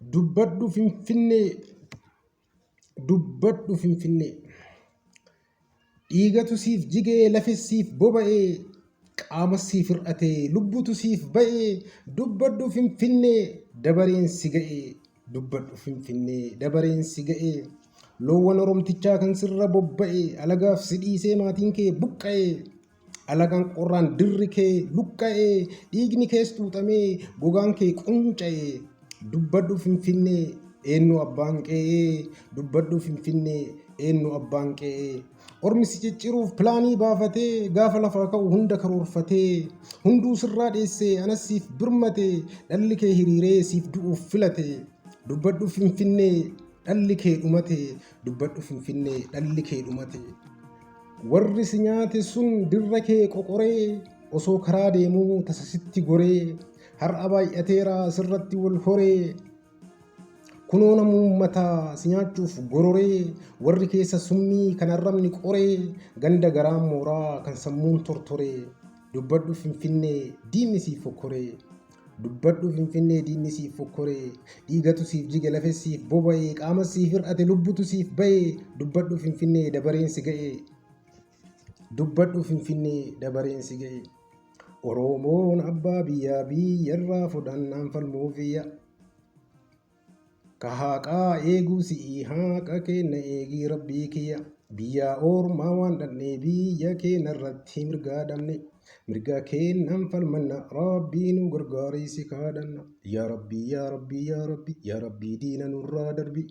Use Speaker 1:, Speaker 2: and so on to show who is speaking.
Speaker 1: Dubbadhu Finfinnee, dubbadhu Finfinnee. Dhiigatu siif jigee lafis siif boba'ee qaama siif hir'atee lubbutu siif ba'ee dubbadhu Finfinnee dabareen si ga'ee dubbadhu Finfinnee dabareen si ga'ee loowwan oromtichaa kan sirra bobba'ee alagaaf si dhiisee maatiin kee buqqa'ee alagaan qorraan dirri kee luqqa'ee dhiigni kees xuuxamee gogaan kee qunca'ee dubbadhu Finfinnee eenyu abbaan qe'ee dubbadhu Finfinnee eenyu abbaan qe'ee. Ormi si cicciruuf pilaanii baafatee gaafa lafaa ka'u hunda karoorfatee hunduu sirraa dheessee anas siif birmatee dhalli kee hiriiree siif du'uuf filate dubbadhu Finfinnee dhalli kee dhumate dubbadhu Finfinnee dhalli kee dhumate. Warri si nyaate sun dirra kee qoqoree osoo karaa deemuu tasasitti goree har'a baay'ateera sirratti wal horee. Kunoo namuu uummataa si nyaachuuf gororee warri keessa summii kan arrabni qoree ganda garaan mooraa kan sammuun tortoree dubbadhu Finfinnee diinni siif fokkoree dubbadhu Finfinnee diinni siif fokkoree dhiigatu siif jige lafes siif boba'ee qaama siif hir'ate lubbutu siif ba'ee dubbadhu Finfinnee dabareen si ga'ee dubbadhu Finfinnee dabareen si ga'ee. Oromoon abbaa biyyaa biyyarraa fudhannaan falmuufiyya. Kahaqaa eeguu si'ii haqa kenna eegii rabbii kiyya biyya ormaa waan dhabne biyya keenya irratti mirgaa dhabne mirga kennan falmanna rabbii nu gargaarii si kadhanna yaa rabbii yaa rabbii yaa rabbii yaa rabbii diina nurraa darbi.